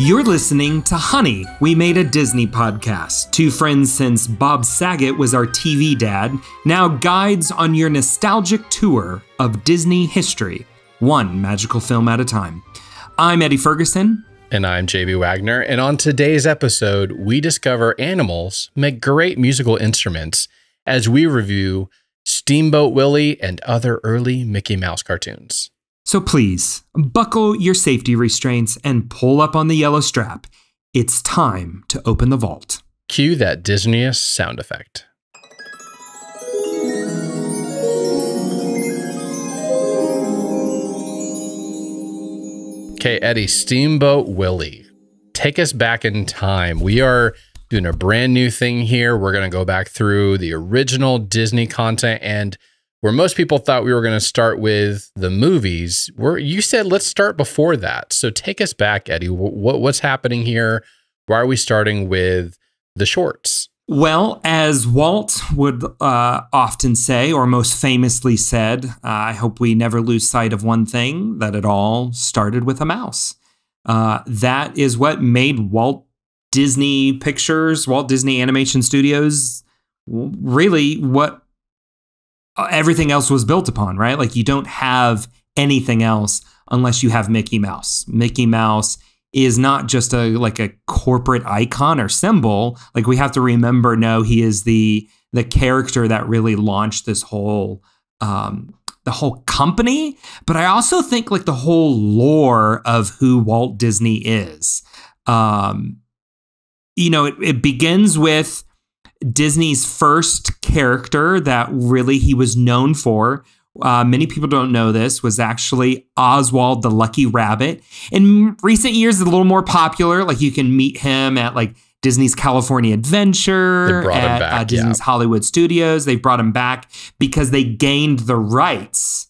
You're listening to Honey, We Made a Disney Podcast. Two friends since Bob Saget was our TV dad, now guides on your nostalgic tour of Disney history, one magical film at a time. I'm Eddie Ferguson. And I'm JB Waggoner. And on today's episode, we discover animals make great musical instruments as we review Steamboat Willie and other early Mickey Mouse cartoons. So please, buckle your safety restraints and pull up on the yellow strap. It's time to open the vault. Cue that Disney-est sound effect. Okay, Eddie, Steamboat Willie, take us back in time. We are doing a brand new thing here. We're going to go back through the original Disney content, and where most people thought we were going to start with the movies, you said let's start before that. So take us back, Eddie. What's happening here? Why are we starting with the shorts? Well, as Walt would often say, or most famously said, I hope we never lose sight of one thing, that it all started with a mouse. That is what made Walt Disney Pictures, Walt Disney Animation Studios, really what everything else was built upon, right? Like, you don't have anything else unless you have Mickey Mouse. Mickey Mouse is not just a corporate icon or symbol. Like, we have to remember, no, he is the character that really launched this whole the whole company. But I also think like the whole lore of who Walt Disney is. It begins with Disney's first character that really he was known for. Many people don't know this, was actually Oswald the Lucky Rabbit. In recent years, it's a little more popular. Like, you can meet him at like Disney's California Adventure, at Disney's Hollywood Studios. They brought him back because they gained the rights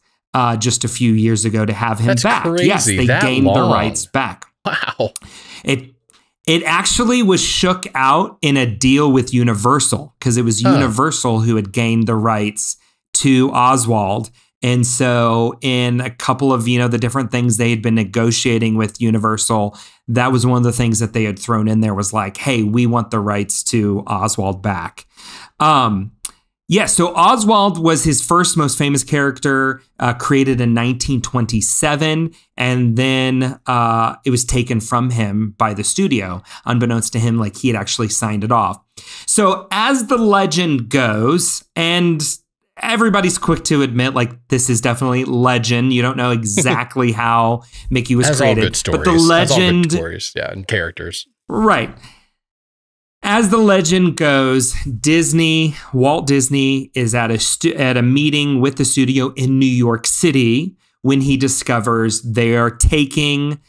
just a few years ago to have him back. Crazy. Yes, they gained the rights back. Wow. It actually was shook out in a deal with Universal, because it was Universal who had gained the rights to Oswald. And so in a couple of, the different things they had been negotiating with Universal, that was one of the things that they had thrown in there, was like, hey, we want the rights to Oswald back. So Oswald was his first most famous character, created in 1927, and then it was taken from him by the studio. Unbeknownst to him, like, he had actually signed it off. So as the legend goes, and everybody's quick to admit, like, this is definitely legend. You don't know exactly how Mickey was created. All good stories. But the legend, all good stories, and characters. Right. As the legend goes, Walt Disney is at a meeting with the studio in New York City when he discovers they are taking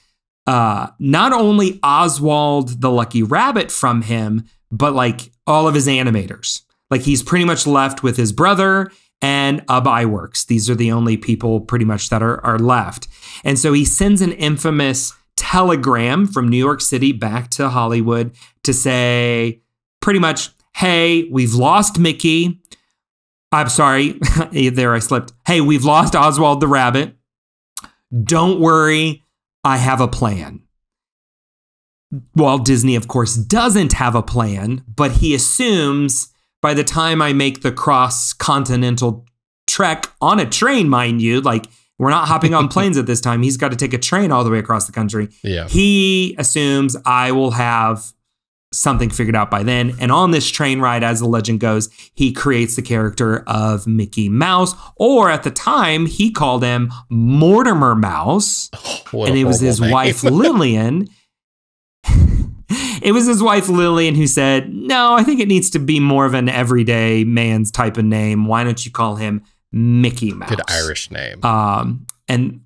not only Oswald the Lucky Rabbit from him, but like all of his animators. Like, he's pretty much left with his brother and Ub Iwerks. These are the only people pretty much that are left. And so he sends an infamous telegram from New York City back to Hollywood to say pretty much, hey, we've lost Mickey. I'm sorry, there I slipped. Hey, we've lost Oswald the Rabbit. Don't worry, I have a plan. Walt Disney, of course, doesn't have a plan, but he assumes by the time I make the cross-continental trek on a train, mind you, like, we're not hopping on planes at this time. He's got to take a train all the way across the country. Yeah. He assumes I will have something figured out by then. And on this train ride, as the legend goes, he creates the character of Mickey Mouse, or at the time, he called him Mortimer Mouse. And it was his wife, Lillian. It was his wife, Lillian, who said, no, I think it needs to be more of an everyday man's type of name. Why don't you call him Mickey Mouse? Good Irish name. And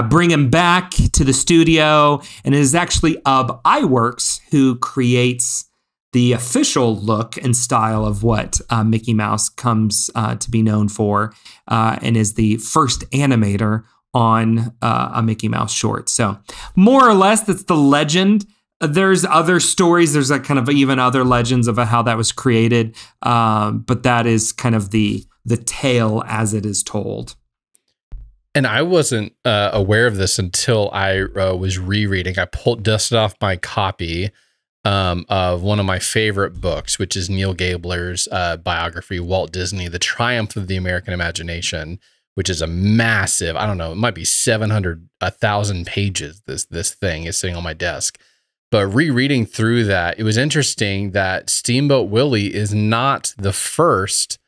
bring him back to the studio. And it is actually Ub Iwerks who creates the official look and style of what Mickey Mouse comes to be known for, and is the first animator on a Mickey Mouse short. So more or less, that's the legend. There's other stories. There's like kind of even other legends of how that was created. But that is kind of the tale as it is told. And I wasn't aware of this until I was rereading. I dusted off my copy of one of my favorite books, which is Neil Gabler's biography, Walt Disney, The Triumph of the American Imagination, which is a massive, I don't know, it might be 700, 1,000 pages. This thing is sitting on my desk. But rereading through that, it was interesting that Steamboat Willie is not the first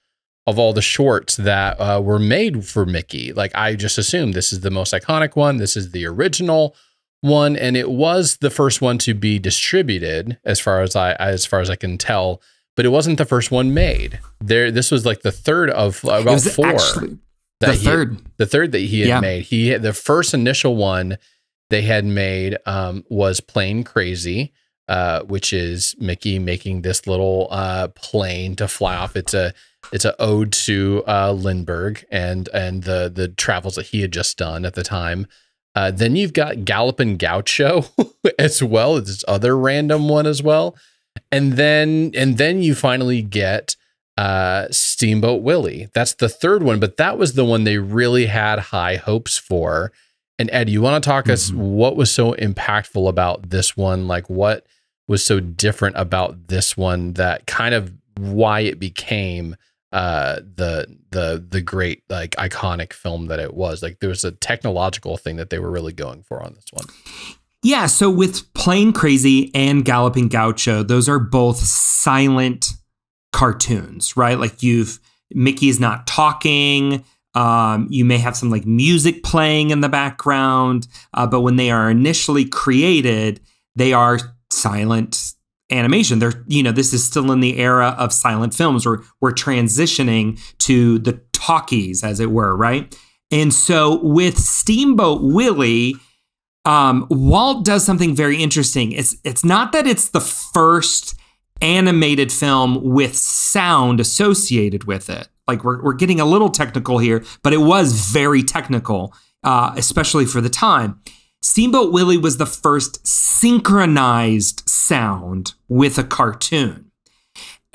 of all the shorts that were made for Mickey. Like, I just assumed this is the most iconic one. This is the original one, and it was the first one to be distributed, as far as I can tell. But it wasn't the first one made. This was like the third of about four. Actually, the third that he had made. He had the first initial one they had made was Plane Crazy, which is Mickey making this little plane to fly off. It's a ode to Lindbergh and the travels that he had just done at the time. Then you've got Gallopin' Gaucho as well. It's this other random one as well. And then you finally get Steamboat Willie. That's the third one, but that was the one they really had high hopes for. And Ed, you want to talk us what was so impactful about this one? Like, what was so different about this one that kind of why it became the great, like, iconic film that it was? Like, there was a technological thing that they were really going for on this one. Yeah, so with Plane Crazy and Galloping Gaucho, those are both silent cartoons, right? Like, Mickey's not talking. You may have some like music playing in the background, but when they are initially created, they are silent animation. This is still in the era of silent films, or we're transitioning to the talkies, as it were, right? And so with Steamboat Willie, Walt does something very interesting. It's not that it's the first animated film with sound associated with it. Like, we're getting a little technical here, but it was very technical, especially for the time. Steamboat Willie was the first synchronized sound with a cartoon.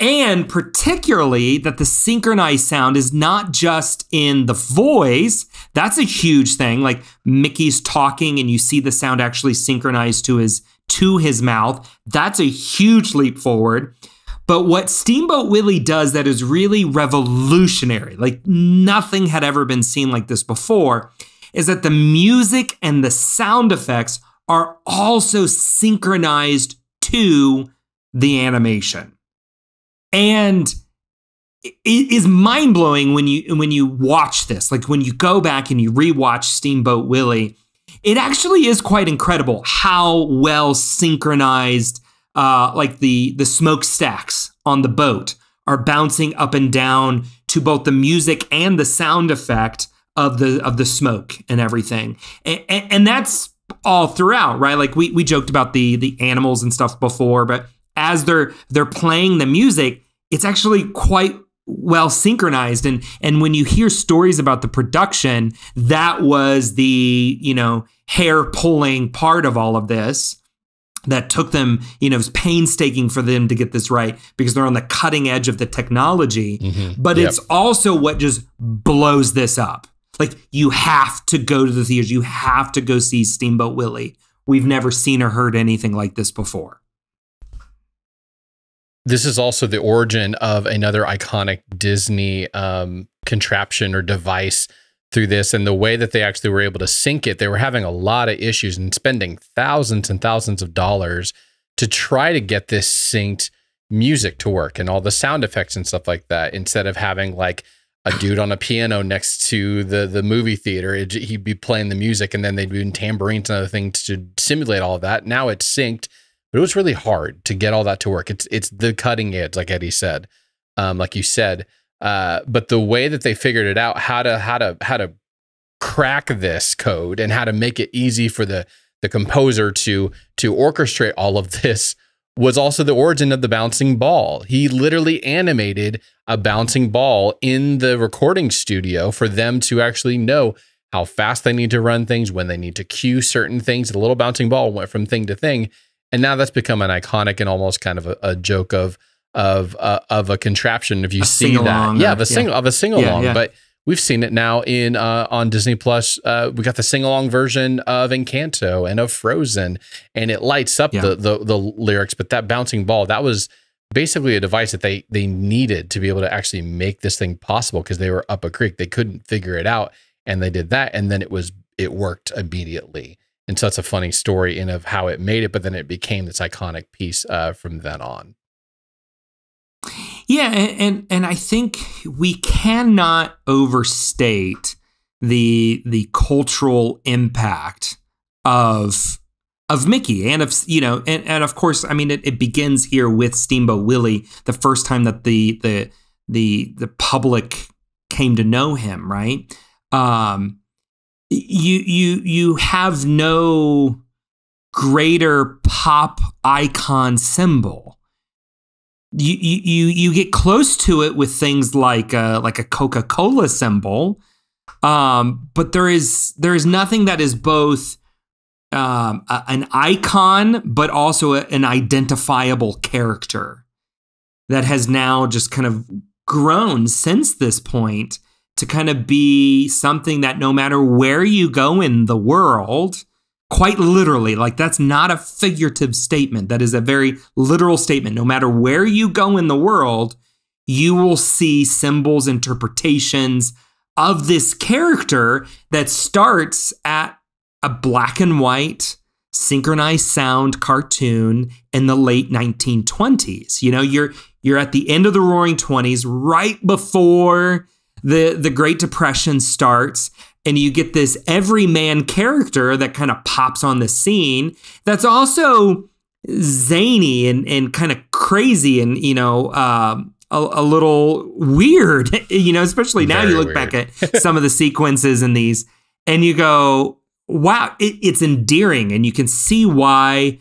And particularly that the synchronized sound is not just in the voice. That's a huge thing. Like, Mickey's talking and you see the sound actually synchronized to his mouth. That's a huge leap forward. But what Steamboat Willie does that is really revolutionary, like nothing had ever been seen like this before, is that the music and the sound effects are also synchronized to the animation. And it is mind-blowing when you watch this. Like, when you go back and you rewatch Steamboat Willie, it actually is quite incredible how well synchronized like the smokestacks on the boat are bouncing up and down to both the music and the sound effect of the smoke and everything. And that's all throughout, right? Like, we joked about the animals and stuff before, but as they're playing the music, it's actually quite well synchronized. And when you hear stories about the production, that was the, hair pulling part of all of this. That took them, it was painstaking for them to get this right because they're on the cutting edge of the technology. But it's also what just blows this up. Like, you have to go to the theaters. You have to go see Steamboat Willie. We've never seen or heard anything like this before. This is also the origin of another iconic Disney contraption or device through this, and the way that they actually were able to sync it. They were having a lot of issues and spending thousands and thousands of dollars to try to get this synced music to work and all the sound effects and stuff like that. Instead of having like a dude on a piano next to the movie theater, he'd be playing the music and then they'd be doing tambourines and other things to simulate all of that. Now it's synced, but it was really hard to get all that to work. It's the cutting edge, like Eddie said, like you said. But the way that they figured it out, how to crack this code and how to make it easy for the composer to orchestrate all of this was also the origin of the bouncing ball. He literally animated a bouncing ball in the recording studio for them to actually know how fast they need to run things, when they need to cue certain things. The little bouncing ball went from thing to thing. And now that's become an iconic and almost kind of a joke of a contraption. If you see that, of a sing along. But we've seen it now in on Disney Plus. We got the sing-along version of Encanto and of Frozen, and it lights up the lyrics. But that bouncing ball, that was basically a device that they needed to be able to actually make this thing possible, because they were up a creek. They couldn't figure it out, and they did that, and then it worked immediately. And so that's a funny story in of how it made it, but then it became this iconic piece from then on. Yeah, and I think we cannot overstate the cultural impact of Mickey, and of, you know, and of course, I mean, it begins here with Steamboat Willie, the first time that the public came to know him, right? You have no greater pop icon symbol. You get close to it with things like a Coca-Cola symbol, but there is nothing that is both an icon but also an identifiable character that has now just kind of grown since this point to kind of be something that no matter where you go in the world, quite literally, like that's not a figurative statement. That is a very literal statement. No matter where you go in the world, you will see symbols, interpretations of this character that starts at a black and white synchronized sound cartoon in the late 1920s. You know, you're at the end of the Roaring 20s, right before the Great Depression starts, and you get this everyman character that kind of pops on the scene that's also zany and kind of crazy and, you know, a little weird, you know, especially now you look back at some of the sequences in these and you go, wow, it's endearing. And you can see why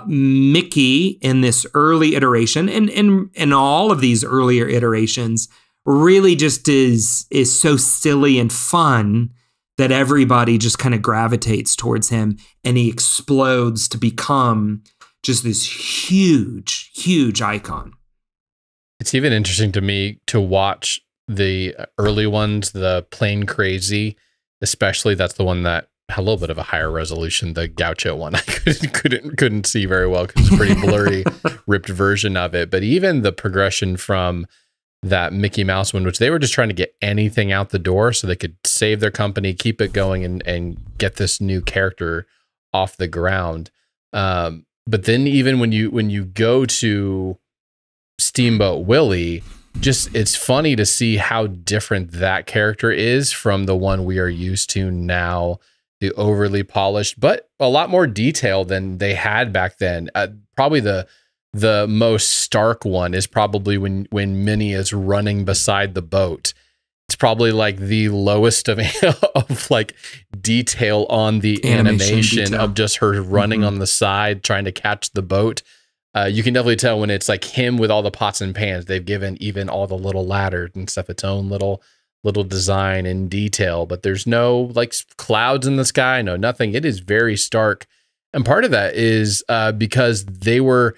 Mickey in this early iteration and all of these earlier iterations really just is so silly and fun that everybody just kind of gravitates towards him, and he explodes to become just this huge, huge icon. It's even interesting to me to watch the early ones, the Plain Crazy, especially. That's the one that had a little bit of a higher resolution. The Gaucho one, I couldn't see very well because it's a pretty blurry, ripped version of it. But even the progression from that Mickey Mouse one, which they were just trying to get anything out the door so they could save their company, keep it going, and get this new character off the ground. But then even when you go to Steamboat Willie, just it's funny to see how different that character is from the one we are used to now, the overly polished, but a lot more detail than they had back then. Probably the most stark one is probably when Minnie is running beside the boat. It's probably like the lowest of like detail on the animation of just her running on the side trying to catch the boat. You can definitely tell when it's like him with all the pots and pans. They've given even all the little ladders and stuff its own little design and detail, but there's no like clouds in the sky, no nothing. It is very stark, and part of that is because they were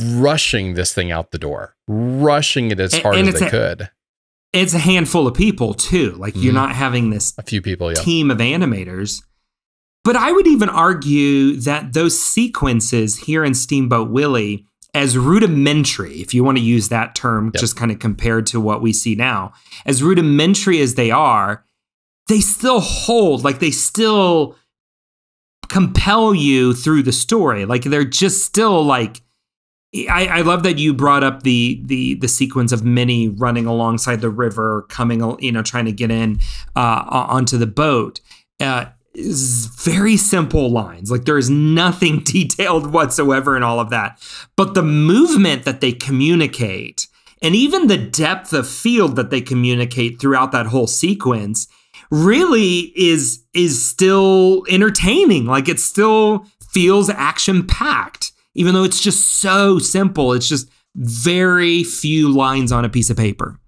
rushing this thing out the door, rushing it as hard as they could. It's a handful of people too. Like you're not having this a few people, team of animators. But I would even argue that those sequences here in Steamboat Willie, as rudimentary, if you want to use that term, just kind of compared to what we see now, as rudimentary as they are, they still hold, like they still compel you through the story. Like they're just still like, I love that you brought up the sequence of Minnie running alongside the river, coming, you know, trying to get in onto the boat. Very simple lines. Like there is nothing detailed whatsoever in all of that. But the movement that they communicate, and even the depth of field that they communicate throughout that whole sequence, really is still entertaining. Like it still feels action-packed. Even though it's just so simple, it's just very few lines on a piece of paper.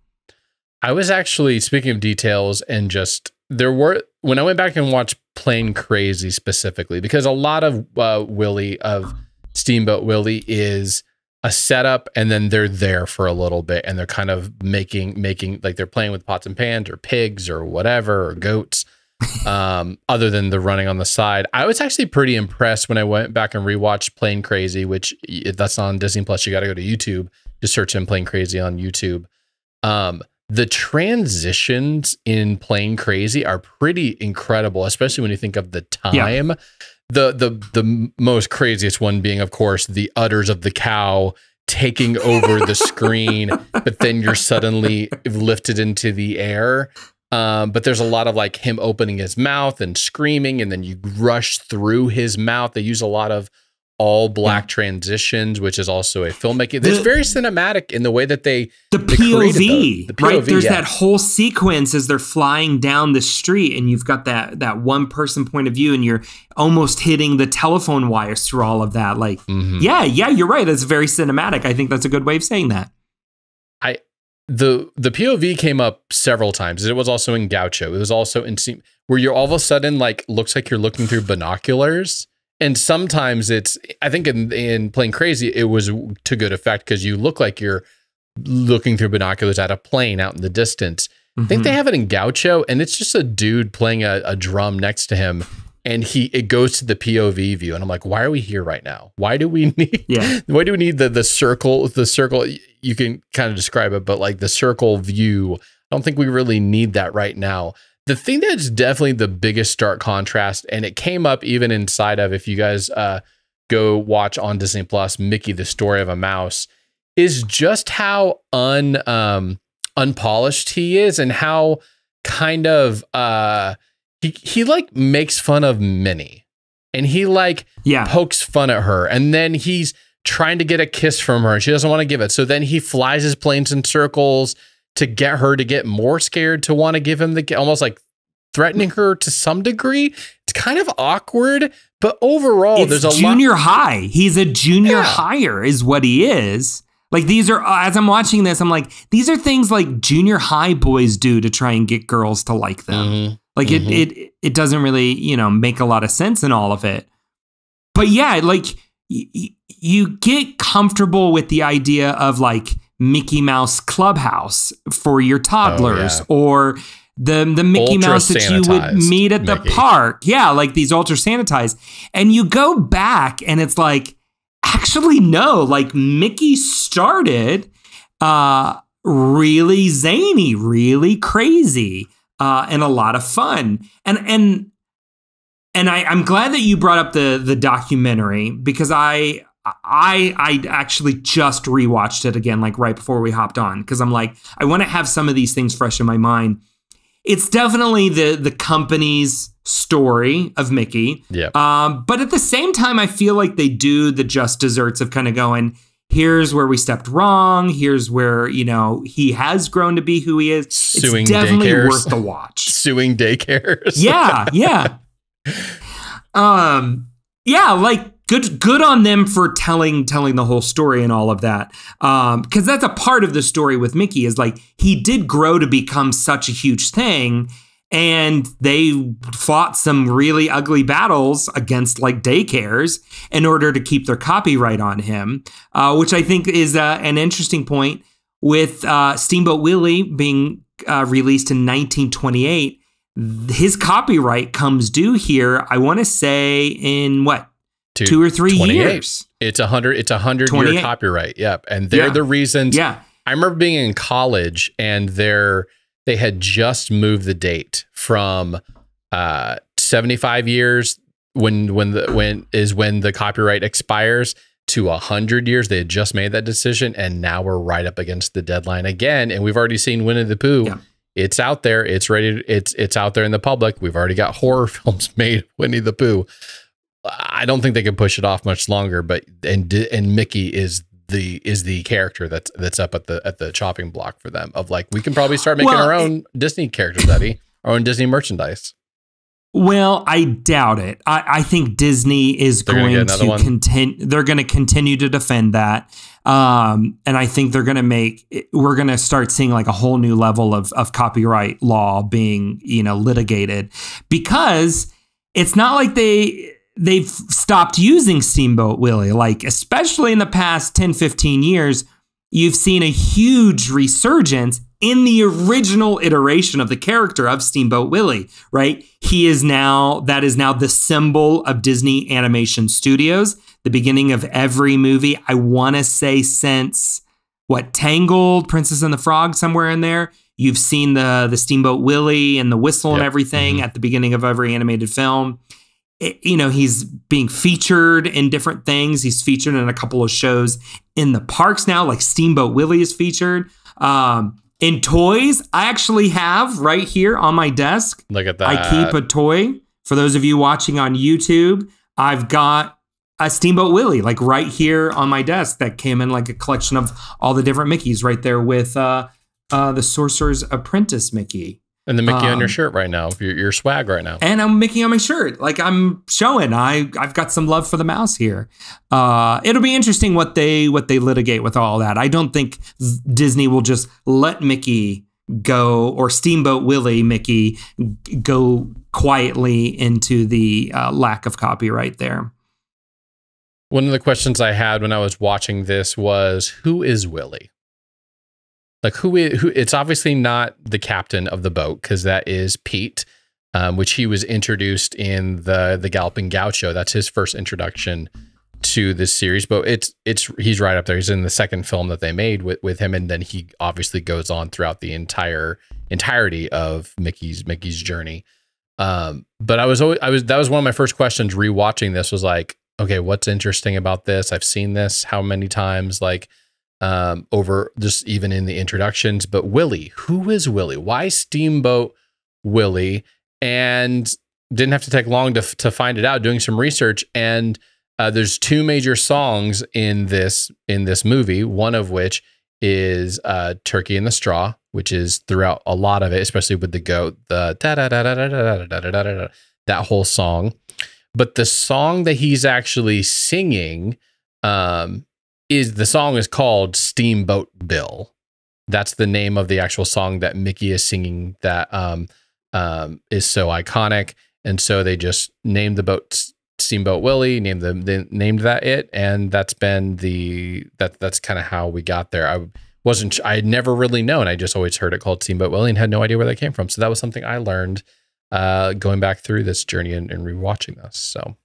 I was actually, speaking of details, and just when I went back and watched Plain Crazy specifically, because a lot of Steamboat Willie is a setup, and then they're there for a little bit, and they're kind of making like they're playing with pots and pans or pigs or whatever, or goats. Other than the running on the side, I was actually pretty impressed when I went back and rewatched Plane Crazy, which that's on Disney Plus. You got to go to YouTube to search in Plane Crazy on YouTube. The transitions in Plane Crazy are pretty incredible, especially when you think of the time. Yeah. The most craziest one being, of course, the udders of the cow taking over the screen, but then you're suddenly lifted into the air. But there's a lot of like him opening his mouth and screaming, and then you rush through his mouth. They use a lot of all black transitions, which is also a filmmaking. It's very cinematic in the way that the POV, right? There's that whole sequence as they're flying down the street, and you've got that one person point of view, and you're almost hitting the telephone wires through all of that. Like, yeah, you're right. It's very cinematic. I think that's a good way of saying that. The POV came up several times. It was also in Gaucho. It was also in where you're all of a sudden like looks like you're looking through binoculars. And sometimes I think in Plane Crazy, it was to good effect because you look like you're looking through binoculars at a plane out in the distance. I think they have it in Gaucho, and it's just a dude playing a drum next to him, and it goes to the POV view, and I'm like, why are we here right now? Why do we need? Why do we need the circle? The circle, you can kind of describe it, but like the circle view, I don't think we really need that right now. The thing that's definitely the biggest stark contrast, and it came up even inside of, if you guys go watch on Disney Plus, Mickey, the Story of a Mouse, is just how unpolished he is, and how kind of he like makes fun of Minnie, and he like pokes fun at her, and then he's trying to get a kiss from her, and she doesn't want to give it. So then he flies his planes in circles to get her to get more scared to want to give him almost like threatening her to some degree. It's kind of awkward, but overall, there's a junior high. He's a junior higher is what he is. Like, these are, as I'm watching this, I'm like, these are things like junior high boys do to try and get girls to like them. Like it doesn't really, make a lot of sense in all of it. But yeah, like you get comfortable with the idea of like Mickey Mouse Clubhouse for your toddlers, or the Mickey Mouse that you would meet at the park. Yeah, like these ultra sanitized. And you go back and it's like, actually, no, like Mickey started really zany, really crazy, and a lot of fun. And I'm glad that you brought up the documentary, because I actually just rewatched it again, like right before we hopped on, because I'm like, I want to have some of these things fresh in my mind. It's definitely the company's story of Mickey. But at the same time, I feel like they do the just desserts of kind of going, here's where we stepped wrong. Here's where, he has grown to be who he is. Suing it's definitely daycares. Worth the watch. Suing daycares. Yeah. Like good on them for telling the whole story and all of that. Because that's a part of the story with Mickey, is like, he did grow to become such a huge thing, and they fought some really ugly battles against like daycares in order to keep their copyright on him, which I think is an interesting point with Steamboat Willie being released in 1928. His copyright comes due here, I want to say, in what? 2 or 3 years. It's a 100-year copyright. Yep. And they're the reasons. I remember being in college, and they had just moved the date from 75 years when the copyright expires to 100 years. They had just made that decision, and now we're right up against the deadline again. And we've already seen Winnie the Pooh. It's out there. It's ready. It's out there in the public. We've already got horror films made. Winnie the Pooh. I don't think they can push it off much longer. But and Mickey is the character that's up at the chopping block for them. Of like, we can probably start making our own Disney characters, Eddie, our own Disney merchandise. Well, I doubt it. I think Disney is going to continue. They're going to continue to defend that. And I think we're going to start seeing like a whole new level of copyright law being, litigated, because it's not like they've stopped using Steamboat Willie. Like, especially in the past 10, 15 years, you've seen a huge resurgence in the original iteration of the character of Steamboat Willie, right? That is now the symbol of Disney Animation Studios. The beginning of every movie, I want to say since, Tangled, Princess and the Frog, somewhere in there. You've seen the Steamboat Willie and the whistle and everything at the beginning of every animated film. He's being featured in different things. He's featured in a couple of shows in the parks now, like Steamboat Willie is featured. In toys, I actually have right here on my desk. Look at that. I keep a toy. For those of you watching on YouTube, I've got a Steamboat Willie, like right here on my desk, that came in like a collection of all the different Mickeys right there with the Sorcerer's Apprentice Mickey. And the Mickey on your shirt right now, your swag right now. And I'm Mickey on my shirt. Like, I'm showing I've got some love for the mouse here. It'll be interesting what they litigate with all that. I don't think Disney will just let Mickey go, or Steamboat Willie Mickey go quietly into the lack of copyright there. One of the questions I had when I was watching this was, who is Willie? Like, who it's obviously not the captain of the boat, because that is Pete, which he was introduced in the Galloping Gaucho. That's his first introduction to this series. But he's right up there. He's in the second film that they made with him, and then he obviously goes on throughout the entirety of Mickey's journey. But that was one of my first questions rewatching this, was like, okay, what's interesting about this? I've seen this how many times, like, over just even in the introductions. But Willie, who is Willie? Why Steamboat Willie? And didn't have to take long to find it out, doing some research. And there's two major songs in this movie, one of which is Turkey in the Straw, which is throughout a lot of it, especially with the goat, the da da da da da da da da da, that whole song. But the song that he's actually singing the song is called Steamboat Bill. That's the name of the actual song that Mickey is singing that is so iconic. And so they just named the boat Steamboat Willie, named that it, and that's been that's kind of how we got there. I had never really known. I just always heard it called Steamboat Willie and had no idea where that came from. So that was something I learned going back through this journey and rewatching this. So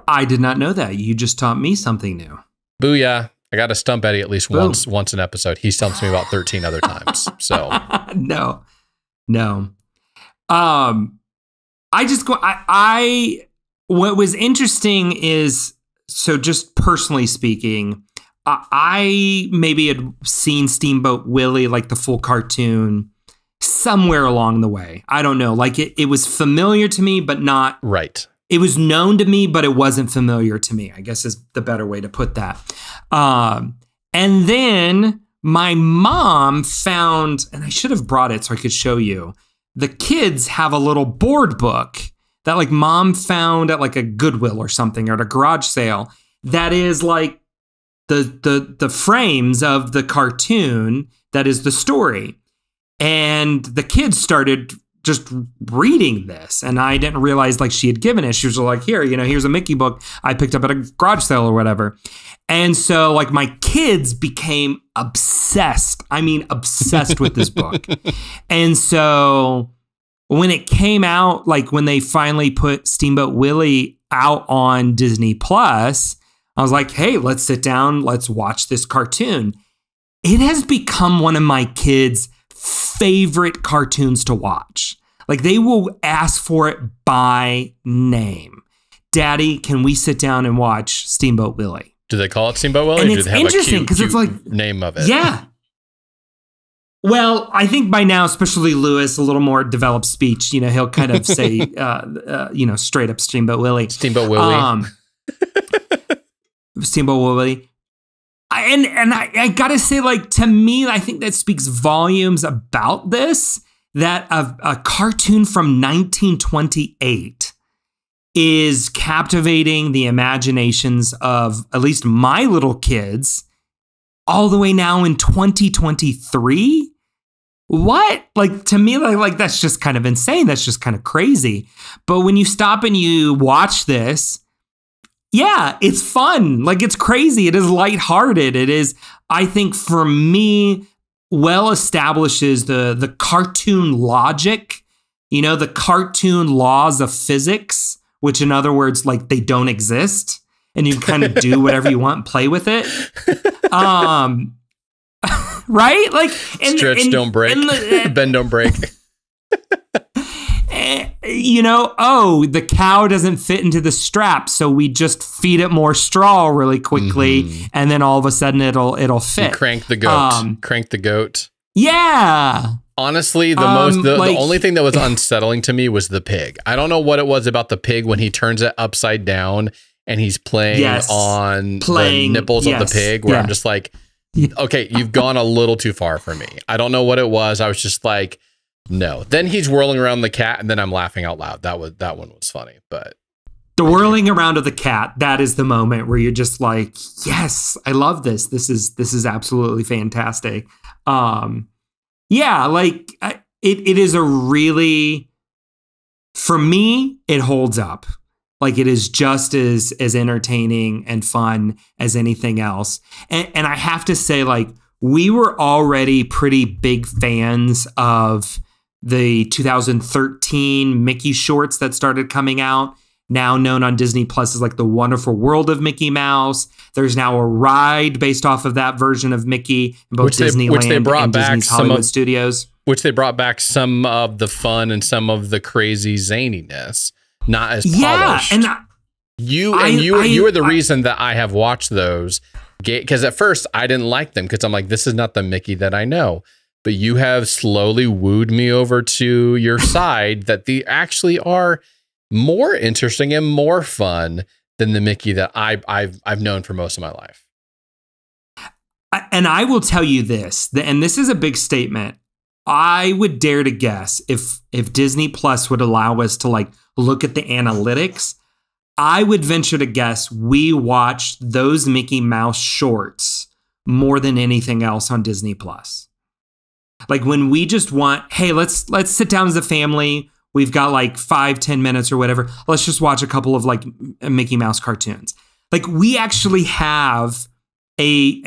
I did not know that. You just taught me something new. Booyah. I got to stump Eddie at least once an episode. He stumps me about 13 other times. So no. What was interesting is, so just personally speaking, I maybe had seen Steamboat Willie, like the full cartoon, somewhere along the way. I don't know. Like it was familiar to me, but not right. It was known to me, but it wasn't familiar to me, I guess is the better way to put that. And then my mom found, and I should have brought it so I could show you, the kids have a little board book that like mom found at like a Goodwill or something, or at a garage sale, that is like the frames of the cartoon that is the story. And the kids started just reading this, and I didn't realize like she had given it. She was like, here, here's a Mickey book I picked up at a garage sale or whatever. And so like my kids became obsessed. I mean, obsessed with this book. And so when it came out, like when they finally put Steamboat Willie out on Disney Plus, I was like, hey, let's sit down. Let's watch this cartoon. It has become one of my kids' favorite cartoons to watch. Like they will ask for it by name. Daddy, can we sit down and watch Steamboat Willie? Do they call it Steamboat Willie? And it's interesting because it's like name of it. Yeah. Well, I think by now, especially Lewis, a little more developed speech, he'll kind of say, straight up Steamboat Willie. Steamboat Willie. Steamboat Willie. And I gotta say, like, to me, I think that speaks volumes about this, that a cartoon from 1928 is captivating the imaginations of at least my little kids all the way now in 2023. what? Like, to me, like that's just kind of insane. That's just kind of crazy. But when you stop and you watch this, yeah, it's fun. Like, it's crazy. It is lighthearted. It is, I think, for me, well establishes the cartoon logic, the cartoon laws of physics, which in other words, like, they don't exist and you can kind of do whatever you want and play with it. Right? Like, stretch don't break, bend don't break. The cow doesn't fit into the strap, so we just feed it more straw really quickly, and then all of a sudden it'll fit. You crank the goat. Crank the goat. Yeah. Honestly, the only thing that was unsettling to me was the pig. I don't know what it was about the pig when he turns it upside down and he's playing the nipples of the pig, where I'm just like, okay, you've gone a little too far for me. I don't know what it was. I was just like, no. Then he's whirling around the cat, and then I'm laughing out loud. That one was funny, but the whirling around of the cat, that is the moment where you're just like, yes, I love this. This is absolutely fantastic. Like it is a really, for me, it holds up. Like, it is just as entertaining and fun as anything else. And I have to say, like, we were already pretty big fans of the 2013 Mickey shorts that started coming out, now known on Disney Plus as like The Wonderful World of Mickey Mouse. There's now a ride based off of that version of Mickey in both Disneyland and Disney's Hollywood Studios. Which they brought back some of the fun and some of the crazy zaniness. Not as polished. Yeah, and you are the reason that I have watched those. Because at first I didn't like them because I'm like, this is not the Mickey that I know. But you have slowly wooed me over to your side that they actually are more interesting and more fun than the Mickey that I've known for most of my life. And I will tell you this, and this is a big statement. I would dare to guess if Disney Plus would allow us to like look at the analytics, I would venture to guess we watched those Mickey Mouse shorts more than anything else on Disney Plus. Like, when we just want, hey, let's sit down as a family. We've got like 5-10 minutes or whatever. Let's just watch a couple of like Mickey Mouse cartoons. Like, we actually have a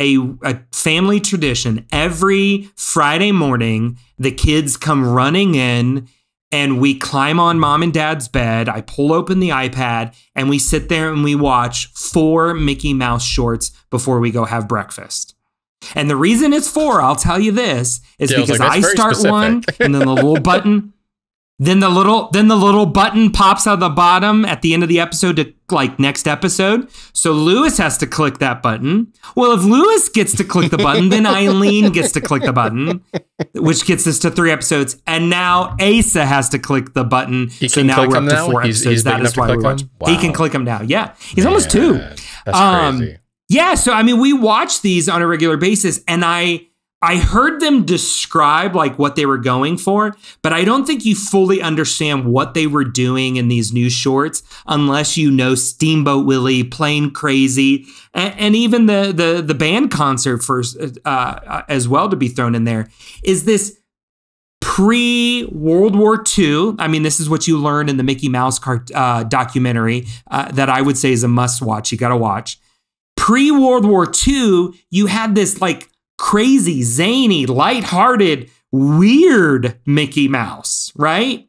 family tradition. Every Friday morning, the kids come running in and we climb on mom and dad's bed. I pull open the iPad and we sit there and we watch 4 Mickey Mouse shorts before we go have breakfast. And the reason it's 4, I'll tell you this, is because I start one and then the little button, then the little button pops out of the bottom at the end of the episode to like next episode. So Lewis has to click that button. Well, if Lewis gets to click the button, then Eileen gets to click the button, which gets us to 3 episodes. And now Asa has to click the button. So now we're up to 4 episodes. That is why we watch. He can click them now. Yeah. He's almost 2. That's crazy. Yeah. So, I mean, we watch these on a regular basis, and I heard them describe like what they were going for, but I don't think you fully understand what they were doing in these new shorts unless you know Steamboat Willie, Plain Crazy, and even the band concert first as well to be thrown in there. Is this pre-World War II? I mean, this is what you learn in the Mickey Mouse documentary that I would say is a must watch. You got to watch. Pre-World War II, you had this like crazy, zany, lighthearted, weird Mickey Mouse, right?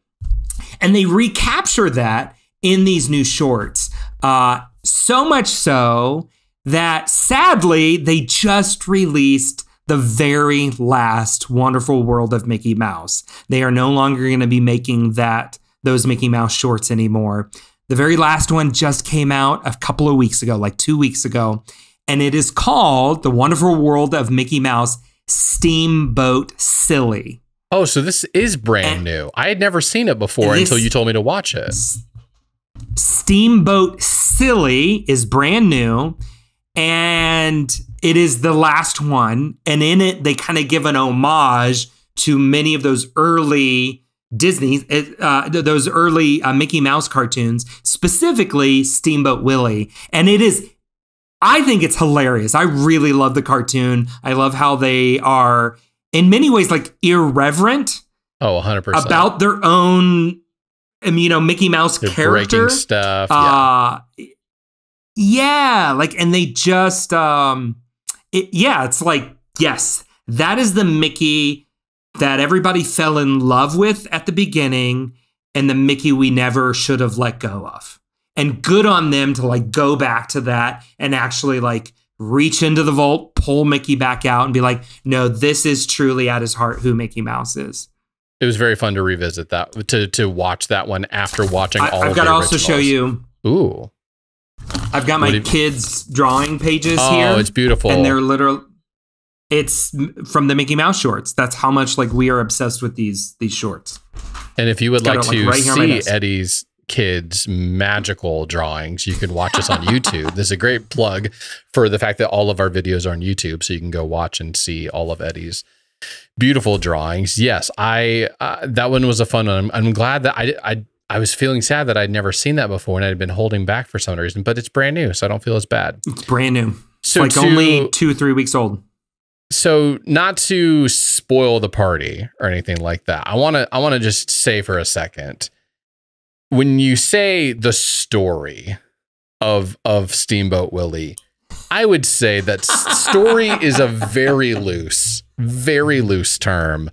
And they recapture that in these new shorts. So much so that sadly, they just released the very last Wonderful World of Mickey Mouse. They are no longer going to be making those Mickey Mouse shorts anymore. The very last one just came out a couple of weeks ago, like 2 weeks ago. And it is called The Wonderful World of Mickey Mouse Steamboat Silly. Oh, so this is brand new. I had never seen it before until you told me to watch it. Steamboat Silly is brand new. And it is the last one. And in it, they kind of give an homage to many of those early those early Mickey Mouse cartoons, specifically Steamboat Willie. And I think it's hilarious. I really love the cartoon. I love how they are in many ways like irreverent. Oh, 100%. About their own, Mickey Mouse They're character. breaking stuff. Yeah. Like, and they just, it's like, yes, that is the Mickey that everybody fell in love with at the beginning and the Mickey we never should have let go of. And good on them to like go back to that and actually like reach into the vault, pull Mickey back out and be like, no, this is truly at his heart who Mickey Mouse is. It was very fun to revisit that, to watch that one after watching all of the originals. I've got to also show you. Ooh. I've got my kids' drawing pages here. Oh, it's beautiful. And they're literal. It's from the Mickey Mouse shorts. That's how much like we are obsessed with these shorts. And if you would like to see Eddie's kids' magical drawings, you can watch us on YouTube. This is a great plug for the fact that all of our videos are on YouTube, so you can go watch and see all of Eddie's beautiful drawings. Yes, that one was a fun one. I'm glad that I was feeling sad that I'd never seen that before and I'd been holding back for some reason, but it's brand new, so I don't feel as bad. It's brand new. So it's like only 2 or 3 weeks old. So not to spoil the party or anything like that, I want to just say for a second, when you say the story of Steamboat Willie, I would say that story is a very loose term.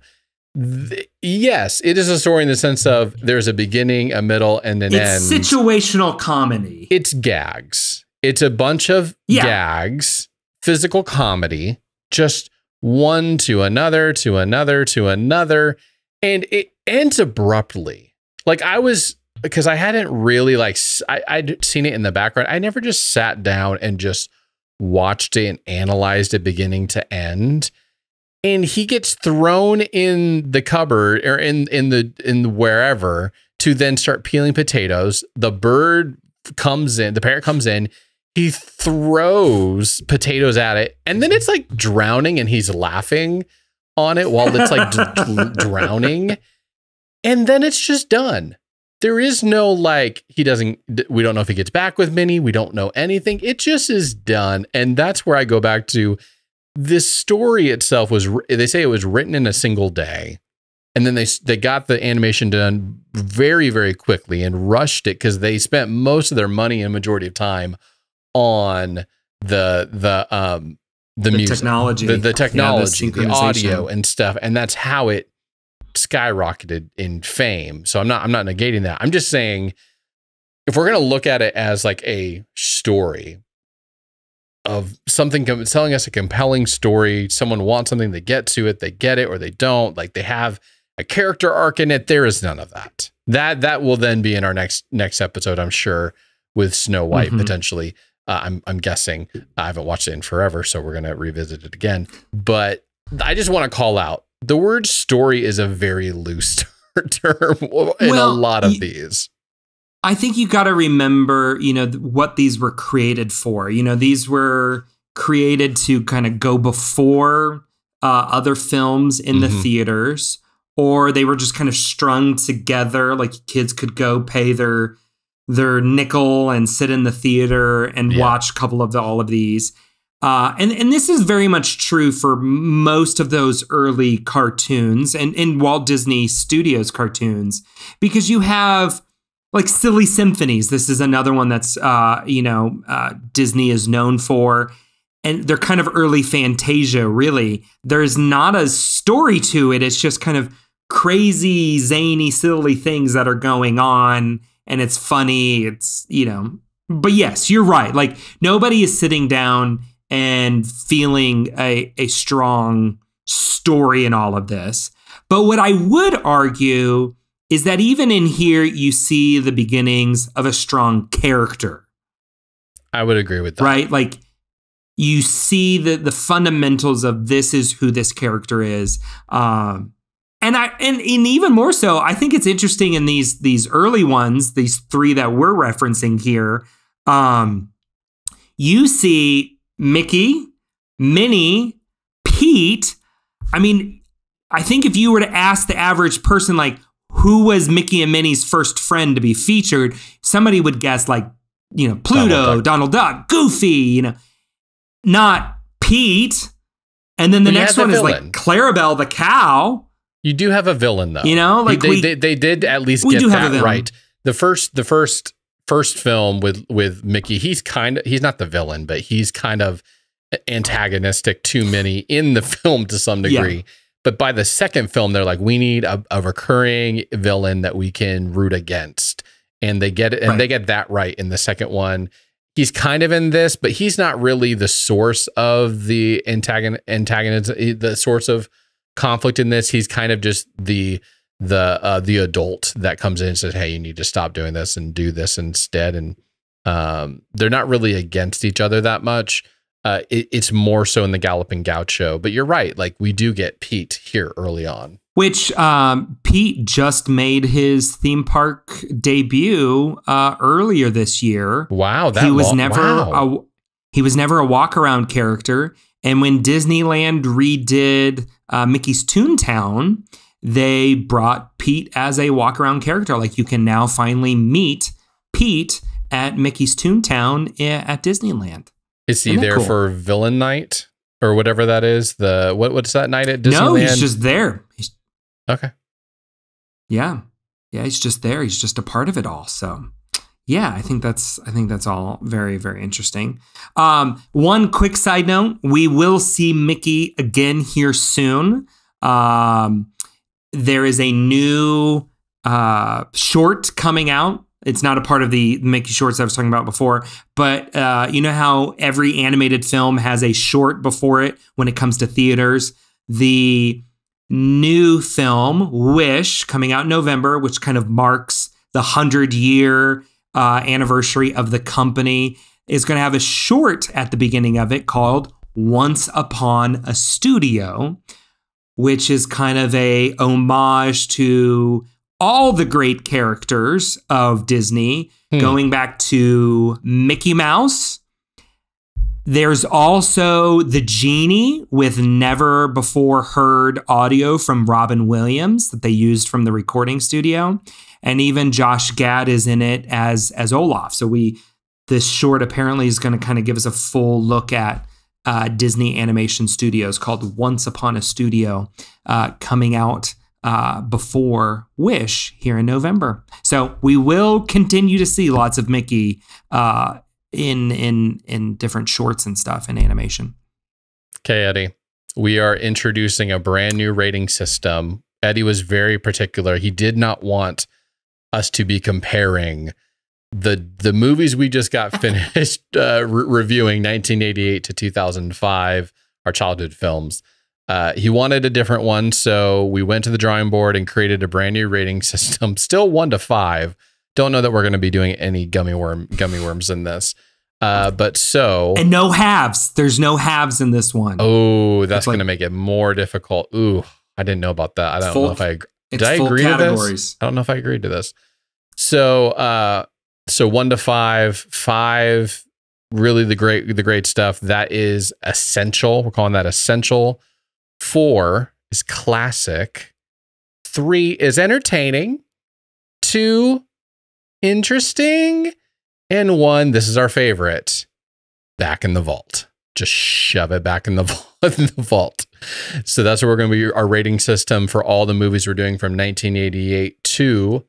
Yes, it is a story in the sense of there's a beginning, a middle, and an end. It's situational comedy. It's gags. It's a bunch of gags, physical comedy, just one to another, to another, to another. And it ends abruptly. Like because I hadn't really I'd seen it in the background. I never just sat down and just watched it and analyzed it beginning to end. And he gets thrown in the cupboard or in wherever to then start peeling potatoes. The bird comes in, the parrot comes in, he throws potatoes at it, and then it's like drowning and he's laughing on it while it's like drowning. And then it's just done. There is no we don't know if he gets back with Minnie. We don't know anything. It just is done. And that's where I go back to this story itself they say it was written in a single day. And then they got the animation done very, very quickly and rushed it because they spent most of their money and majority of time on the music, technology, the audio and stuff. And that's how it skyrocketed in fame. So I'm not negating that. I'm just saying, if we're going to look at it as like a story of something telling us a compelling story, someone wants something, they get to it, they get it or they don't, like they have a character arc in it, there is none of that. That will then be in our next episode, I'm sure, with Snow White potentially. I'm guessing. I haven't watched it in forever, so we're going to revisit it again. But I just want to call out, the word story is a very loose term in a lot of these. I think you got to remember, what these were created for. These were created to kind of go before other films in the theaters, or they were just kind of strung together. Like kids could go pay their nickel and sit in the theater and watch a couple of all of these. And this is very much true for most of those early cartoons and in Walt Disney Studios cartoons, because you have like Silly Symphonies. This is another one that's, Disney is known for. And they're kind of early Fantasia, really. There's not a story to it. It's just kind of crazy, zany, silly things that are going on. And it's funny. It's, but yes, you're right. Like nobody is sitting down and feeling a strong story in all of this. But what I would argue is that even in here, you see the beginnings of a strong character. I would agree with that. Right? Like you see the fundamentals of this is who this character is. And even more so, I think it's interesting in these early ones, these 3 that we're referencing here. You see Mickey, Minnie, Pete. I mean, I think if you were to ask the average person, like, who was Mickey and Minnie's first friend to be featured, somebody would guess like, Pluto, Donald Duck, Goofy, not Pete. And then the next one is like Clarabelle the cow. You do have a villain though. You know, like they did at least get that right. The first film with Mickey, he's not the villain, but he's kind of antagonistic to Minnie in the film to some degree. Yeah. But by the second film, they're like, we need a recurring villain that we can root against. And they get it, and they get that right in the second one. He's kind of in this, but he's not really the source of the antagonist, the source of conflict in this. He's kind of just the adult that comes in and says, hey, you need to stop doing this and do this instead. And they're not really against each other that much. It's more so in the Galloping Gaucho, but you're right. Like we do get Pete here early on, which Pete just made his theme park debut earlier this year. Wow, he was never a walk around character. And when Disneyland redid Mickey's Toontown, they brought Pete as a walk around character. Like you can now finally meet Pete at Mickey's Toontown at Disneyland. Is he there for Villain Night or whatever that is? What's that night at Disneyland? No, he's just there. Okay. Yeah. Yeah, he's just there. He's just a part of it all. So yeah, I think that's all very, very interesting. One quick side note, we will see Mickey again here soon. There is a new short coming out. It's not a part of the Mickey shorts I was talking about before, but you know how every animated film has a short before it when it comes to theaters? The new film, Wish, coming out in November, which kind of marks the 100-year anniversary of the company, is going to have a short at the beginning of it called Once Upon a Studio, which is kind of a homage to all the great characters of Disney, going back to Mickey Mouse. There's also the Genie with never before heard audio from Robin Williams that they used from the recording studio. And even Josh Gad is in it as Olaf. So this short apparently is going to kind of give us a full look at Disney Animation Studios, called Once Upon a Studio, coming out before Wish here in November. So we will continue to see lots of Mickey in different shorts and stuff in animation. Okay, Eddie, we are introducing a brand new rating system. Eddie was very particular. He did not want us to be comparing the movies we just got finished reviewing, 1988 to 2005, our childhood films. He wanted a different one, so we went to the drawing board and created a brand new rating system. Still 1 to 5. Don't know that we're going to be doing any gummy worms in this. And no halves. There's no halves in this one. Oh, that's going to make it more difficult. Ooh, I didn't know about that. I don't know if I did. I agree to this? I don't know if I agreed to this. So 1 to 5, 5, really the great stuff. That is essential. We're calling that essential. 4 is classic. 3 is entertaining. 2, interesting. And 1, this is our favorite, back in the vault. Just shove it back in the vault. So that's what we're going to be our rating system for all the movies we're doing from 1988 to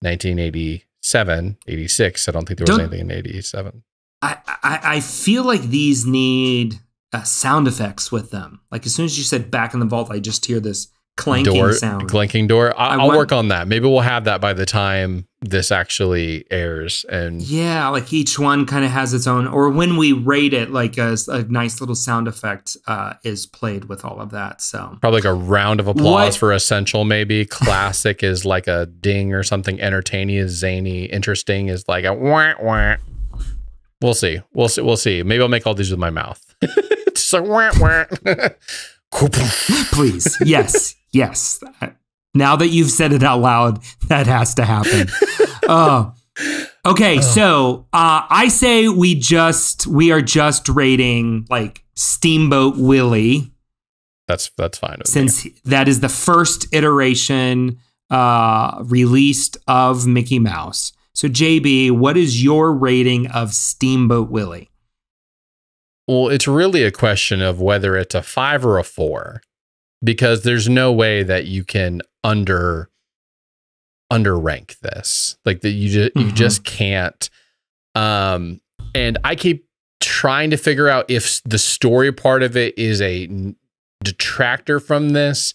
1987, 86. I don't think there was anything in 87. I feel like these need sound effects with them. Like as soon as you said back in the vault, I just hear this clanking sound. Clanking door. I'll work on that. Maybe we'll have that by the time this actually airs. And yeah, like each one kind of has its own, or when we rate it, like a nice little sound effect is played with all of that. So probably like a round of applause for essential, maybe. Classic is like a ding or something. Entertaining is zany. Interesting is like a wah, wah. We'll see. We'll see. Maybe I'll make all these with my mouth. Just like wah, wah. Please. Yes. Now that you've said it out loud, that has to happen. Okay. So I say we are just rating like Steamboat Willie. That's fine. Since that is the first iteration released of Mickey Mouse. So JB, what is your rating of Steamboat Willie? Well, it's really a question of whether it's a 5 or a 4, because there's no way that you can underrank this. Like that you just can't. And I keep trying to figure out if the story part of it is a detractor from this,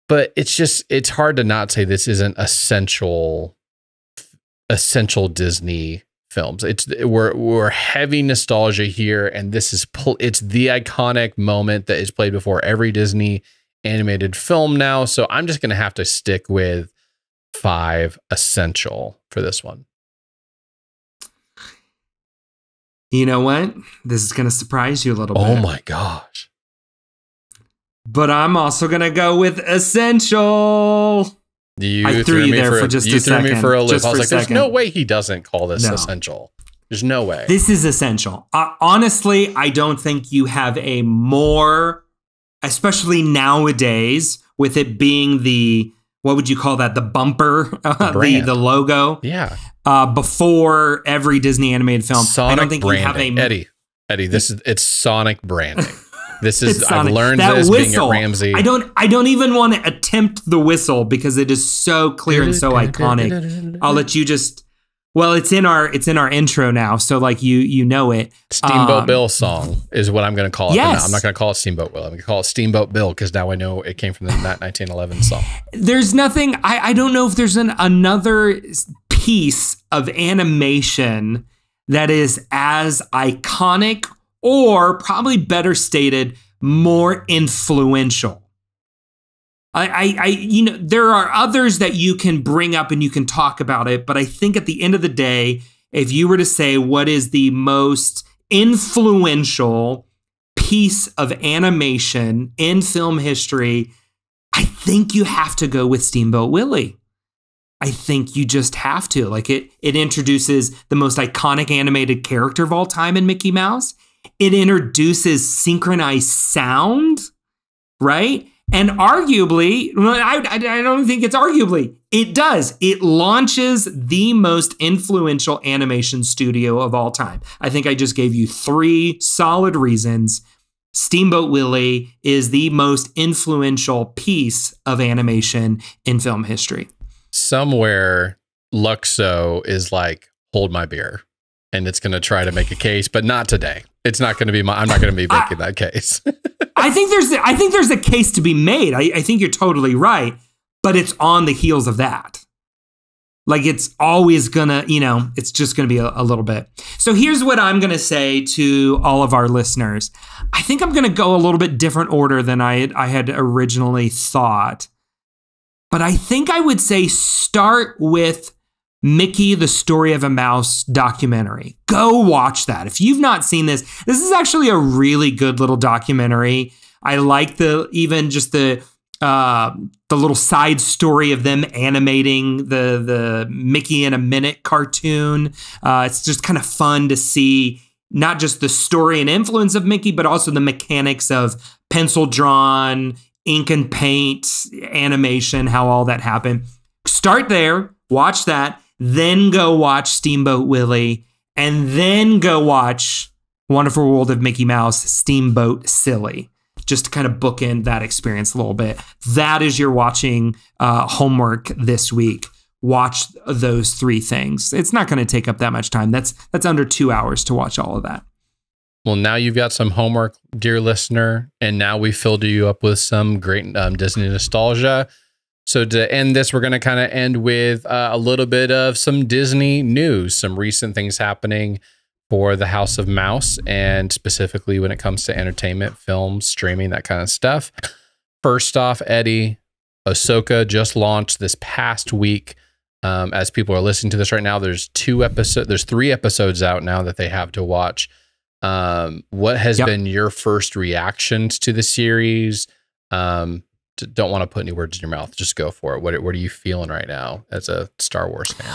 but it's hard to not say this isn't essential Disney films. We're heavy nostalgia here, and it's the iconic moment that is played before every Disney animated film now. So I'm just going to have to stick with 5 essential for this one. You know what? This is going to surprise you a little bit. Oh my gosh. But I'm also going to go with essential. I threw you there for just a second. You threw me for a loop. I was like, there's no way he doesn't call this essential. There's no way. This is essential. Honestly, I don't think you have a more, especially nowadays, with it being the, what would you call that? The bumper, the logo. Yeah. Before every Disney animated film. Sonic I don't think branding. you have a Eddie, it's Sonic branding. This is I've learned that this whistle, being at Ramsey. I don't even want to attempt the whistle because it is so clear and so iconic. I'll let you just. Well, it's in our intro now, so like you know it. Steamboat Bill song is what I'm going to call it. Yes. I'm not going to call it Steamboat Will. I'm going to call it Steamboat Bill because now I know it came from that 1911 song. There's nothing. I don't know if there's another piece of animation that is as iconic, or probably better stated, more influential. There are others that you can bring up and you can talk about it, but I think at the end of the day, if you were to say what is the most influential piece of animation in film history, I think you have to go with Steamboat Willie. I think you just have to. Like it introduces the most iconic animated character of all time in Mickey Mouse. It introduces synchronized sound, right? And arguably, I don't think it's arguably, it does. It launches the most influential animation studio of all time. I think I just gave you 3 solid reasons. Steamboat Willie is the most influential piece of animation in film history. Somewhere, Luxo is like, hold my beer. And it's going to try to make a case, but not today. It's not going to be I'm not going to be making that case. I think there's a case to be made. I think you're totally right, but it's on the heels of that. Like it's always gonna, it's just gonna be a little bit. So here's what I'm gonna say to all of our listeners. I think I'm gonna go a little bit different order than I had originally thought. But I think I would say start with Mickey, the Story of a Mouse documentary. Go watch that. If you've not seen this is actually a really good little documentary. I like the little side story of them animating the Mickey in a Minute cartoon. It's just kind of fun to see not just the story and influence of Mickey, but also the mechanics of pencil drawn, ink and paint, animation, how all that happened. Start there, watch that. Then go watch Steamboat Willie, and then go watch Wonderful World of Mickey Mouse, Steamboat Silly, just to kind of bookend that experience a little bit. That is your watching homework this week. Watch those 3 things. It's not going to take up that much time. That's under 2 hours to watch all of that. Well, now you've got some homework, dear listener, and now we filled you up with some great Disney nostalgia. So to end this, we're going to kind of end with a little bit of some Disney news, some recent things happening for the House of Mouse, and specifically when it comes to entertainment, films, streaming, that kind of stuff. First off, Eddie, Ahsoka just launched this past week. As people are listening to this right now, there's 3 episodes out now that they have to watch. What has been your first reactions to the series? Don't want to put any words in your mouth. Just go for it. What are you feeling right now as a Star Wars fan?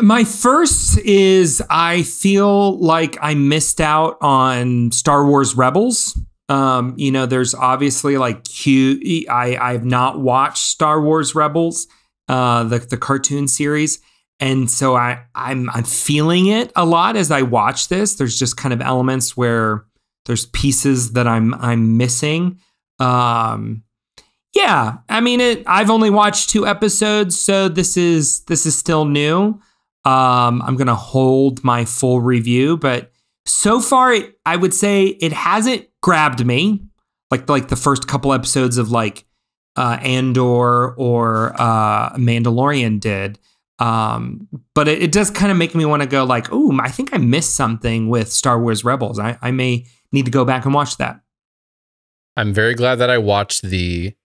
My first is I feel like I missed out on Star Wars Rebels. There's obviously like I've not watched Star Wars Rebels, the cartoon series. And so I'm feeling it a lot as I watch this. There's just kind of elements where there's pieces that I'm missing. Yeah, I mean, I've only watched 2 episodes, so this is still new. I'm gonna hold my full review, but so far, I would say it hasn't grabbed me like the first couple episodes of like Andor or Mandalorian did. But it does kind of make me want to go like, oh, I think I missed something with Star Wars Rebels. I may need to go back and watch that. I'm very glad that I watched the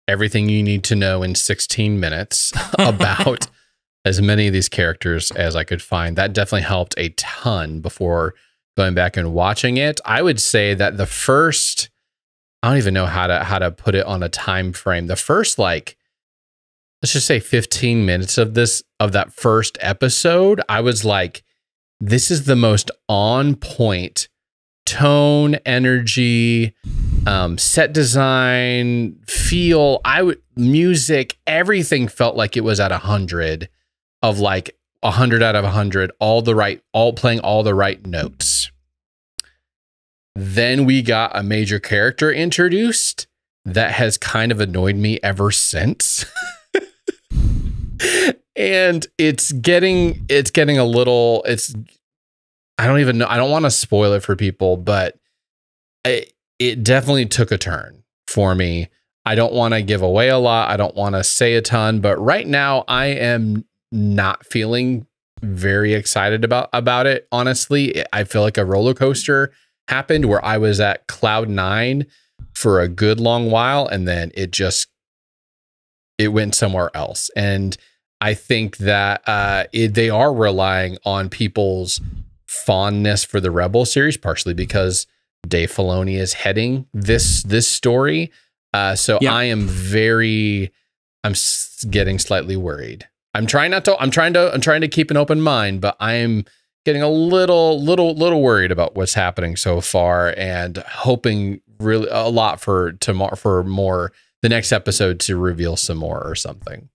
everything you need to know in 16 minutes about as many of these characters as I could find. That definitely helped a ton before going back and watching it. I would say that the first, I don't even know how to put it on a time frame. The first, like, let's just say 15 minutes of that first episode, I was like, this is the most on point tone, energy, set design, feel, music, everything felt like it was at 100 of like 100 out of 100, all playing all the right notes. Then we got a major character introduced that has kind of annoyed me ever since. And it's getting a little, I don't even know. I don't want to spoil it for people, but it definitely took a turn for me. I don't want to give away a lot. I don't want to say a ton, but right now I am not feeling very excited about it. Honestly, I feel like a roller coaster happened where I was at cloud 9 for a good long while, and then it went somewhere else. And I think that they are relying on people's fondness for the Rebel series, partially because Dave Filoni is heading this story. So yeah. I'm getting slightly worried. I'm trying to keep an open mind, but I'm getting a little worried about what's happening so far, and hoping really a lot for tomorrow, for more, the next episode to reveal some more or something.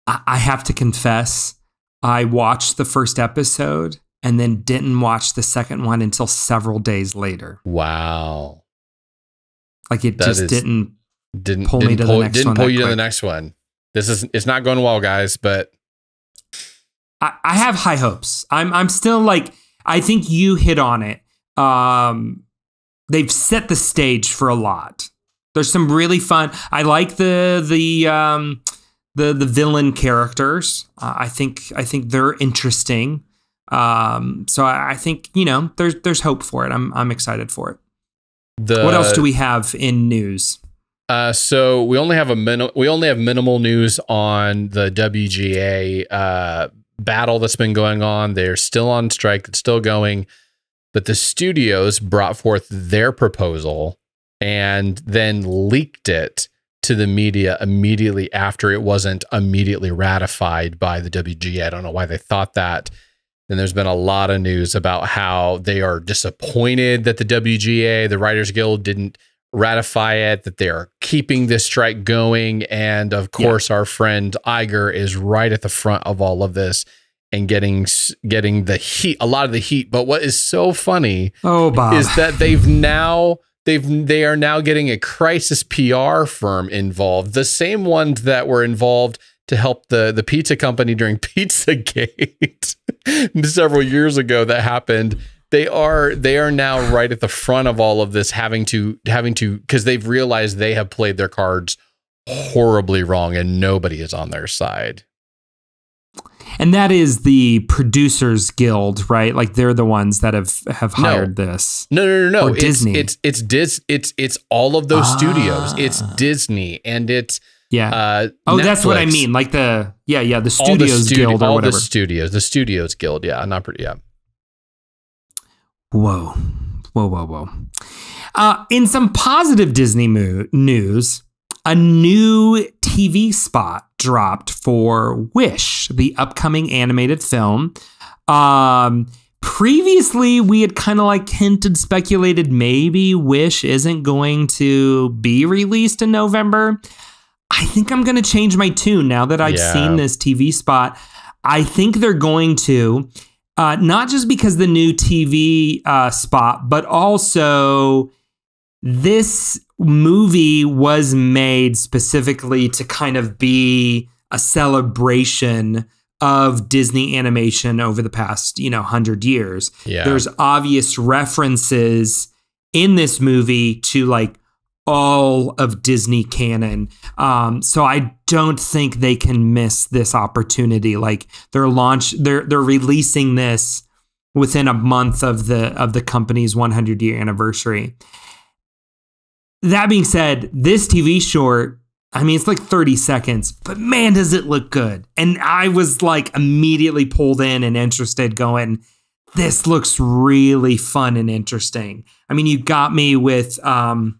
I have to confess, I watched the first episode and then didn't watch the second one until several days later. Wow. Like it didn't pull me to the next one. Didn't pull you to the next one. It's not going well, guys, but I have high hopes. I'm still like, I think you hit on it. They've set the stage for a lot. There's some really fun. I like the villain characters. I think they're interesting. So I think, there's hope for it. I'm excited for it. What else do we have in news? So we only have minimal news on the WGA battle that's been going on. They're still on strike. It's still going, but the studios brought forth their proposal and then leaked it to the media immediately after it wasn't immediately ratified by the WGA. I don't know why they thought that. And there's been a lot of news about how they are disappointed that the WGA, the Writers Guild, didn't ratify it, that they are keeping this strike going. And of course, our friend Iger is right at the front of all of this and getting the heat, a lot of the heat. But what is so funny is that they are now getting a crisis PR firm involved, the same ones that were involved to help the pizza company during Pizzagate several years ago that happened. They are now right at the front of all of this, having to, because they've realized they have played their cards horribly wrong and nobody is on their side. And that is the Producers Guild, right? Like they're the ones that have hired this. No. Or Disney. It's all of those studios. It's Disney and it's Netflix. That's what I mean. Like the Studios Guild or whatever. The Studios Guild. Yeah, not pretty. Yeah. Whoa. In some positive Disney news, a new TV spot dropped for Wish, the upcoming animated film. Previously, we had kind of like speculated maybe Wish isn't going to be released in November. I think I'm going to change my tune now that I've seen this TV spot. I think they're going to, not just because the new TV spot, but also this movie was made specifically to kind of be a celebration of Disney animation over the past, 100 years. Yeah. There's obvious references in this movie to like all of Disney canon. So I don't think they can miss this opportunity. Like they're releasing this within a month of the company's 100-year anniversary. That being said, this TV short, I mean, it's like 30 seconds, but man, does it look good. And I was like immediately pulled in and interested going, this looks really fun and interesting. I mean, you got me with a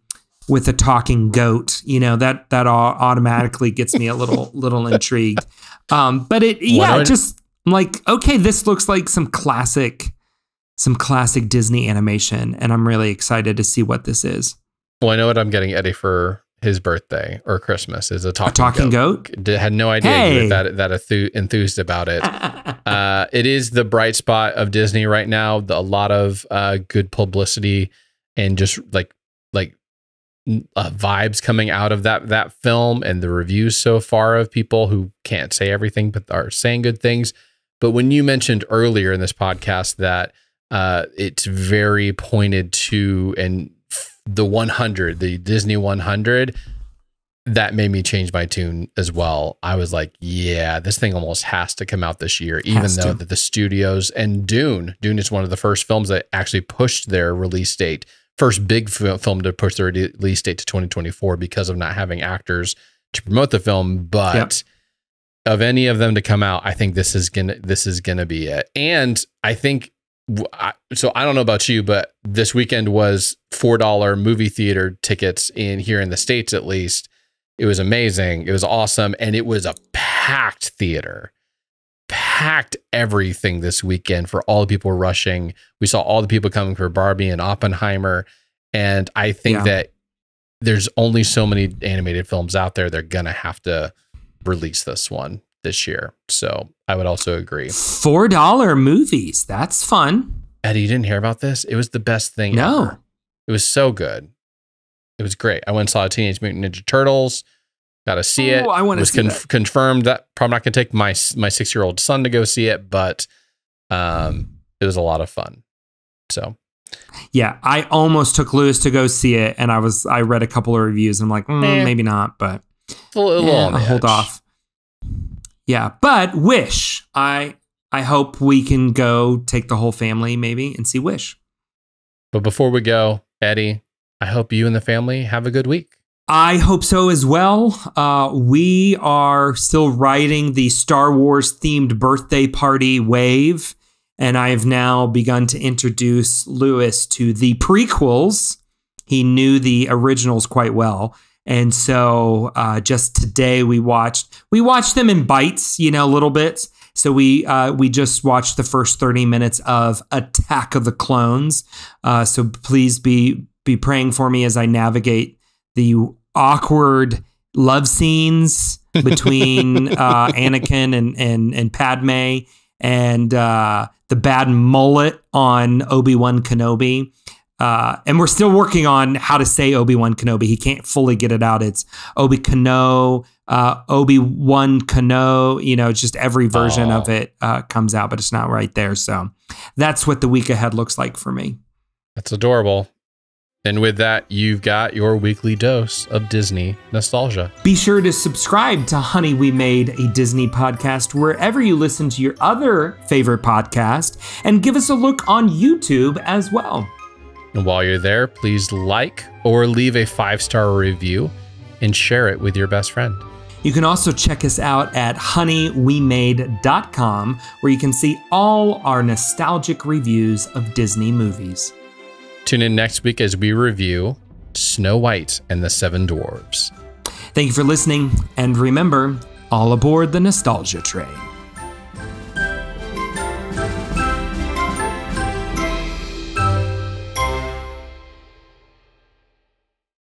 talking goat, that automatically gets me a little intrigued. But I'm like, okay, this looks like some classic Disney animation. And I'm really excited to see what this is. Well, I know what I'm getting Eddie for his birthday or Christmas is a talking goat. Had no idea you were that enthused about it. It is the bright spot of Disney right now. A lot of good publicity and just like vibes coming out of that film, and the reviews so far of people who can't say everything but are saying good things. But when you mentioned earlier in this podcast that it's very pointed to and the 100, the Disney 100, that made me change my tune as well. I was like, yeah, this thing almost has to come out this year, even though that the studios and Dune is one of the first films that actually pushed their release date. First big film to push their release date to 2024 because of not having actors to promote the film. But of any of them to come out, I think this is gonna be it. And I think, so I don't know about you, but this weekend was $4 movie theater tickets here in the States, at least. It was amazing. It was awesome. And it was a packed theater, packed everything this weekend for all the people rushing. We saw all the people coming for Barbie and Oppenheimer. And I think that there's only so many animated films out there. They're going to have to release this one this year. So I would also agree. $4 movies. That's fun. Eddie, you didn't hear about this? It was the best thing ever. It was so good. It was great. I went and saw Teenage Mutant Ninja Turtles. Got to see it. I want to see that. Confirmed that probably not going to take my 6-year-old son to go see it, but it was a lot of fun. So, yeah, I almost took Lewis to go see it, and I read a couple of reviews. And I'm like, maybe not, but I'll hold off. Yeah, but Wish. I hope we can go take the whole family maybe and see Wish. But before we go, Eddie, I hope you and the family have a good week. I hope so as well. We are still riding the Star Wars themed birthday party wave, and I have now begun to introduce Lewis to the prequels. He knew the originals quite well. And so just today we watched them in bites, little bits. So we just watched the first 30 minutes of Attack of the Clones. So please be praying for me as I navigate the awkward love scenes between Anakin and Padme, and the bad mullet on Obi-Wan Kenobi. And we're still working on how to say Obi-Wan Kenobi. He can't fully get it out. It's Obi-Kano, Obi-Wan Kano, just every version of it comes out, but it's not right there. So that's what the week ahead looks like for me. That's adorable. And with that, you've got your weekly dose of Disney nostalgia. Be sure to subscribe to Honey, We Made a Disney Podcast wherever you listen to your other favorite podcast, and give us a look on YouTube as well. And while you're there, please like or leave a 5-star review and share it with your best friend. You can also check us out at honeywemade.com, where you can see all our nostalgic reviews of Disney movies. Tune in next week as we review Snow White and the Seven Dwarfs. Thank you for listening, and remember, all aboard the nostalgia train.